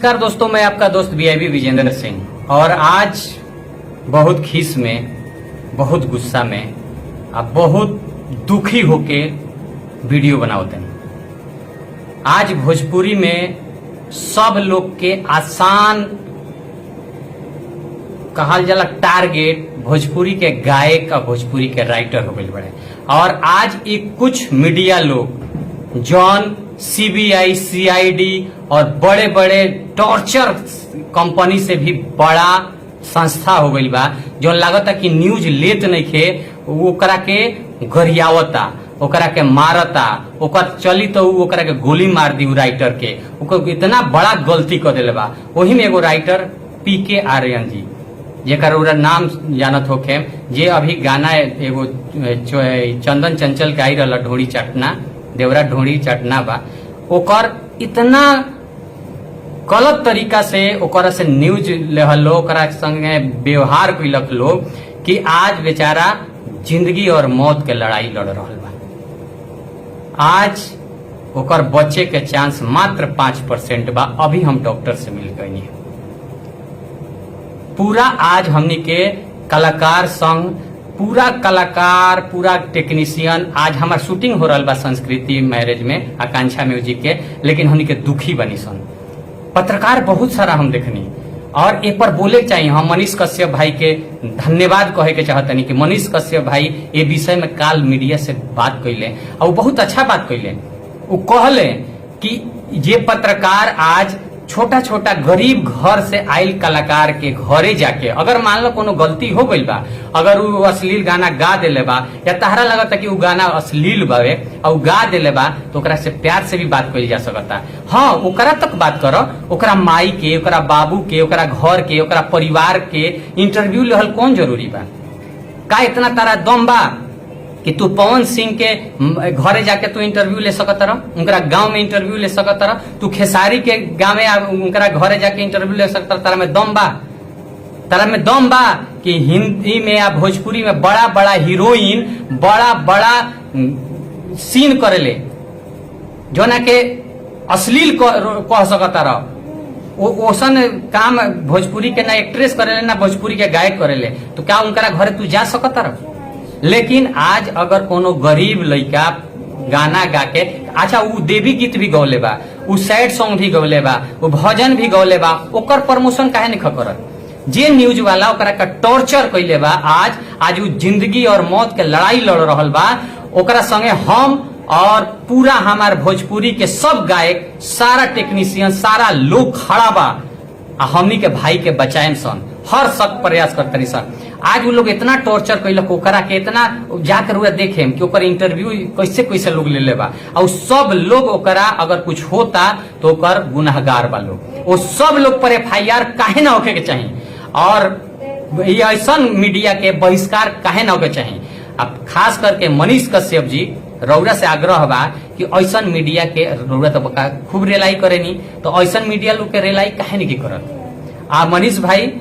नमस्कार दोस्तों, मैं आपका दोस्त वीआईबी विजेंद्र सिंह और आज बहुत खीस में, बहुत गुस्सा में, अब बहुत दुखी होके वीडियो बनावते हैं। आज भोजपुरी में सब लोग के आसान कहल जाला टारगेट भोजपुरी के गायक और भोजपुरी के राइटर हो गए बड़े। और आज एक कुछ मीडिया लोग जॉन सीबीआई, सीआईडी और बड़े बड़े टॉर्चर कंपनी से भी बड़ा संस्था हो गई बा, जो लागता कि न्यूज लेत नहीं खे, ओकरा के गरियावता, ओकरा के मारता, ओकर चली तो ओकरा के गोली मार दी राइटर के। ओकर इतना बड़ा गलती कर दिले बा। वही में एगो राइटर पीके आर्यन जी, जेकर ओरा नाम जानत होखे, जे अभी गाना एगो चंदन चंचल के आई रहा ढोड़ी चटना, देवरा ढोड़ी चटना बा, ओकर इतना गलत तरीका से ओकरा से न्यूज लेहल लोग, ओकरा संगे व्यवहार कैलक लोग कि आज बेचारा जिंदगी और मौत के लड़ाई लड़ रहा बा। आज ओकर बच्चे के चांस मात्र 5% बा। अभी हम डॉक्टर से मिल गई। पूरा आज हमनी के कलाकार संग, पूरा कलाकार, पूरा टेक्नीशियन, आज हमार शूटिंग हो रहा बा संस्कृति मैरिज में, आकांक्षा म्यूजिक के, लेकिन हमनी के दुखी बनी सन। पत्रकार बहुत सारा हम देखनी और एक पर बोले चाहिए। हम मनीष कश्यप भाई के धन्यवाद कहे के चाहतनी कि मनीष कश्यप भाई ये विषय में काल मीडिया से बात कैले और वो बहुत अच्छा बात कैले। वो कहले कि ये पत्रकार आज छोटा छोटा गरीब घर से आयल कलाकार के घरे जाके, अगर मान लो कोनो गलती हो गई बा, अगर वो अश्लील गाना गा देले बा या तहरा लगता कि वो गाना अश्लील बावे और गा देले बा, तो ओकरा से प्यार से भी बात कइल जा सकता। हाँ, ओकरा तक बात करो, ओकरा माई के, ओकरा बाबू के, ओकरा घर के, ओकरा परिवार के इंटरव्यू लेहल कौन जरूरी बा? का इतना तारा दम बा कि तू पवन सिंह के घरे जाके तू इंटरव्यू ले सकत रह, उनका गांव में इंटरव्यू ले सकत रह, तू खेसारी के गांव में उनका घरे जाके इंटरव्यू ले सकत रह? तारा में दम बा? तारा में दम बा कि हिंदी में या भोजपुरी में बड़ा बड़ा हीरोइन बड़ा बड़ा सीन करेले, जो ना के अश्लील कह सकत रह? ओसन काम भोजपुरी के ना एक्ट्रेस करेले ना भोजपुरी के गायक करेले, तो क्या उनका घरे तू जा सकत रह? लेकिन आज अगर कोनो गरीब लड़का गाना गा के, अच्छा वो देवी गीत भी गौले बा, वो सैड सॉन्ग भी गौले बा, वो भजन भी गौले बा, ओकर प्रमोशन काहे नहीं करत? जे न्यूज वाला ओकरा का टॉर्चर कैले बा, आज वो जिंदगी और मौत के लड़ाई लड़ रहल बा, ओकरा संगे हम और पूरा हमार भोजपुरी के सब गायक, सारा टेक्नीशियन, सारा लोग खड़ा बा, हमनी के भाई के बचाएम सन, हर सख्त प्रयास करतनी सन। आज वो लोग इतना टॉर्चर कैलक ओकरा के, इतना जाकर हुआ देखे कि ओकर इंटरव्यू कैसे कैसे लोग ले लेबा, और सब लोग ओकरा अगर कुछ होता तो ओकर गुनाहगार बा लोग। वो सब लोग पर FIR काहे ना होके के चाहिए, और ये ऐसा मीडिया के बहिष्कार काहे ना होके चाहिए। अब खास करके मनीष कश्यप जी, रौरा से आग्रह बा कि ऐसा मीडिया के रौरा तो खूब रेलाई करे नी, तो ऐसा मीडिया लोग के रेलाई काहे नहीं करत? मनीष भाई,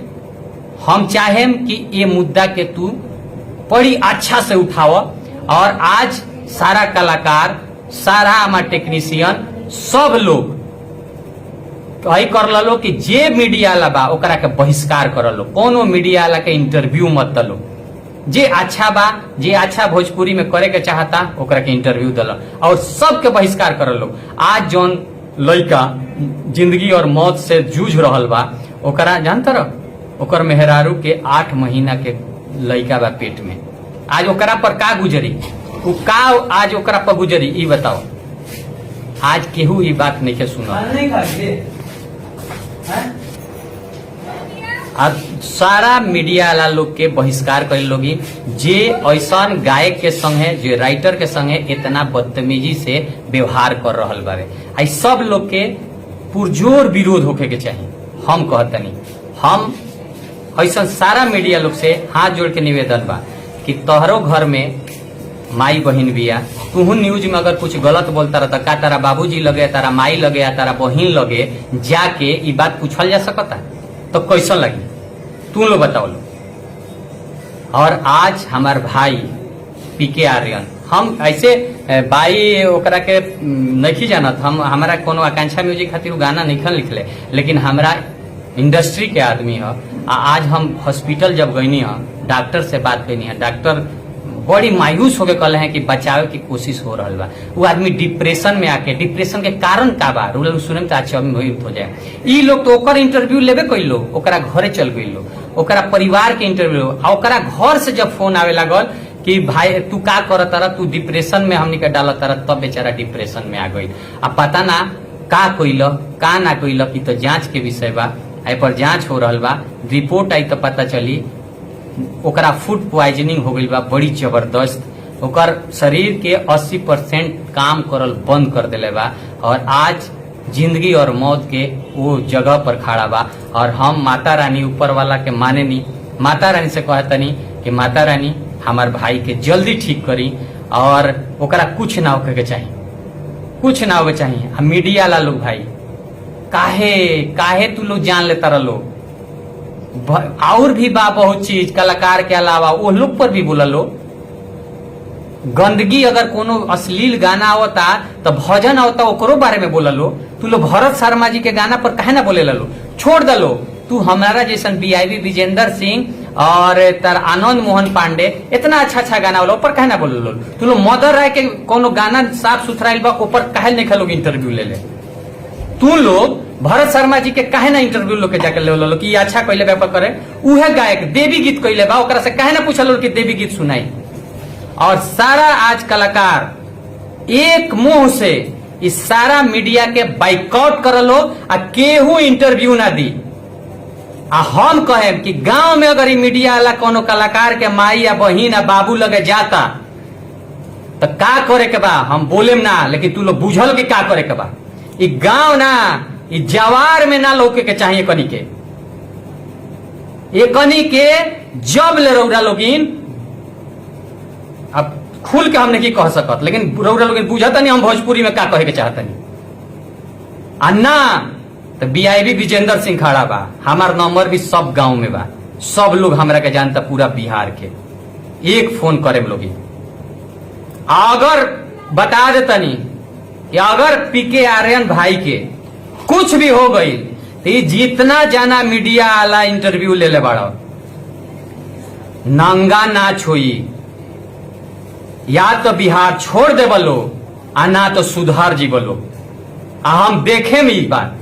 हम चाहेम कि ये मुद्दा के तू बड़ी अच्छा से उठाव, और आज सारा कलाकार, सारा हमार टेक्नीशियन, सब लोग कही कर लो कि जे मीडिया वाला बा ओकरा के बहिष्कार कर लो, कोनो मीडिया वाला के इंटरव्यू मत दलो। जे अच्छा बा, जे अच्छा भोजपुरी में करे के चाहता ओकरा के इंटरव्यू दलो, और सबके बहिष्कार कर लो। आज जौन लड़का जिंदगी और मौत से जूझ रहल बा, ओकरा जानता रह, ओकर मेहरारू के 8 महीना के लड़का बा पेट में, आज ओकरा पर का गुजरी, उ का आज ओकरा पर गुजरी, ई बताओ। आज केहू ई बात नहीं के सुना। आज सारा मीडिया वाला लोग के बहिष्कार कर लोगी, जे ऐसा गायक के संगे, जे राइटर के संगे इतना बदतमीजी से व्यवहार कर रहल बारे, आई सब लोग के पुरजोर विरोध होके के चाहिए। हम कहतनी, हम ऐसा सारा मीडिया लोग से हाथ जोड़ के निवेदन बा कि तोहरो घर में माई बहन बिया, तू न्यूज में अगर कुछ गलत बोलता रहता, का तारा बाबूजी लगे, तारा माई लगे, तारा बहन लगे जाके ये बात पूछल जा सकता? तो कैसा लगी तू लोग बताओ लो। और आज हमार भाई पीके आर्यन, हम ऐसे बाई ओकरा के नहीं जानत, हम हमारा कोनो आकांक्षा म्यूजिक खातिर गाना नहीं लिखले, लेकिन हमरा इंडस्ट्री के आदमी है। आज हम हॉस्पिटल जब गईनी है, डॉक्टर से बात करनी है, डॉक्टर बड़ी मायूस होके कहले हैं कि बचावे की कोशिश हो रहा बा। वो आदमी डिप्रेशन में आके, डिप्रेशन के कारण का बा रूल सुने तो अच्छा हो जाए। ई लोग तो ओकर इंटरव्यू लेबे कोई लोग, ओकरा घरे चल गई लोग, ओकरा परिवार के इंटरव्यू, ओकरा घर से जब फोन आवे लागल कि भाई तू का करत रहा, तू डिप्रेशन में हमनी के डालत रहा, तब बेचारा डिप्रेशन में आ गई। अब पता ना का कोइल का ना कोइल की तो जांच के विषय बा, आई पर जांच हो रहा बा, रिपोर्ट आई तो पता चली ओकरा फूड पॉइजनिंग हो गई बा बड़ी जबरदस्त। ओकर शरीर के 80% काम करल बंद कर देले बा और आज जिंदगी और मौत के वो जगह पर खड़ा बा। और हम माता रानी ऊपर वाला के माने नहीं, माता रानी से कहतनी कि माता रानी हमार भाई के जल्दी ठीक करी और ओकरा कुछ ना होके के चाहिए, कुछ ना होके चाहिए। मीडिया ला लोग भाई काहे काहे तू लोग जान लेता रह लोग, और भी बा बहुत चीज कलाकार के अलावा वो लोग पर भी बोला लो। गंदगी अगर कोनो अश्लील गाना होता तो भजन होता ओकरो बारे में बोला लो। तू लोग भरत शर्मा जी के गाना पर काहे ना बोले लो, छोड़ दलो। तू हमारा जैसन बीआईबी विजेंद्र सिंह और तर आनंद मोहन पांडे इतना अच्छा गाना होला ऊपर काहे ना बोले लो। तू लोग मदर राय के कोनो गाना साफ सुथरा बा ऊपर काहे नहीं लोग इंटरव्यू ले ले। तू लोग भरत शर्मा जी के काहे ना इंटरव्यू लोग के जाके ले लो कि अच्छा कहले व्यापार करे, उहे गायक देवी गीत कहले बा, ओकरा से काहे ना पूछल कि देवी गीत सुनाई। और सारा आज कलाकार एक मुंह से इस सारा मीडिया के बाइकआउट कर लो आ केहू इंटरव्यू ना दी। आ हम कहे कि गांव में अगर मीडिया वाला कोनो कलाकार के माई या बहिन या बाबू लगे जाता तो का करे के बा हम बोलेम ना, लेकिन तू लोग बुझल के का करे के बा। ई गांव ना ई जवार में ना लौके के चाहिए कनी के, ये कनी के जब ले रौरा लोगिन। अब खुल के हम नहीं कह सकत, लेकिन रौरा लोगिन बुझता नहीं हम भोजपुरी में का कहे के चाहतनी। अन्ना तो बीआईबी विजेंद्र सिंह खड़ा बा, हमार नंबर भी सब गांव में बा, सब लोग हमरा के जानता पूरा बिहार के। एक फोन करे लोगी, अगर बता देतनी कि अगर पीके आर्यन भाई के कुछ भी हो गई तो जितना जाना मीडिया वाला इंटरव्यू ले ले बाड़ा नंगा ना छोई, या तो बिहार छोड़ दे बलो आ ना तो सुधार जी बलो। हम देखे में बात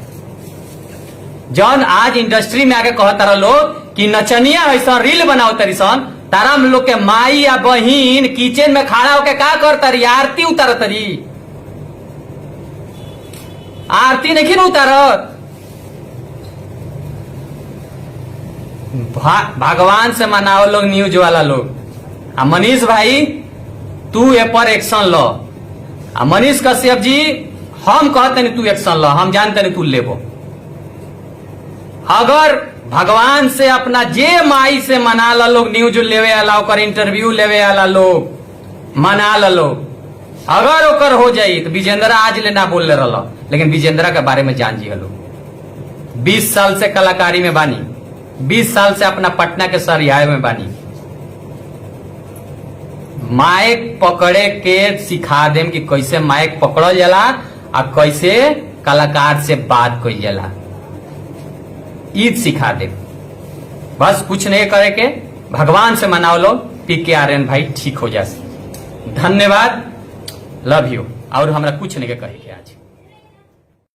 जौन आज इंडस्ट्री में आगे कहता रह लोग कि नचनिया ऐसा रील बनाओ तरी सन, तारा हम लोग के माई या बहिन किचन में खड़ा होके का करता रही, आरती उतार तरी, आरती नहीं न उतारत। भगवान से मनाओ लोग न्यूज वाला लोग। आ मनीष भाई तू ए पर एक्शन लो, आ मनीष कश्यप जी हम कहते नहीं तू एक्शन लो, हम जानते नहीं तू लेबो। अगर भगवान से अपना जे माई से मना ला लोग, न्यूज लेवे वाला ओकर इंटरव्यू लेवे वाला लोग मना ला लोग, अगर ओकर हो जाई तो विजेंद्रा आज ले ना बोल ले रहा, लेकिन विजेंद्रा के बारे में जान जी लो। 20 साल से कलाकारी में बानी, 20 साल से अपना पटना के सरियाए में बानी। माइक पकड़े के सिखा देम कि कैसे माइक पकड़ल जाला आ कैसे कलाकार से बात कइल जाला, ईद सिखा दे। बस कुछ नहीं करे के, भगवान से मनाओ लो, पीके आर्यन भाई ठीक हो जाए। धन्यवाद, लव यू। और हमरा कुछ नहीं कहे के।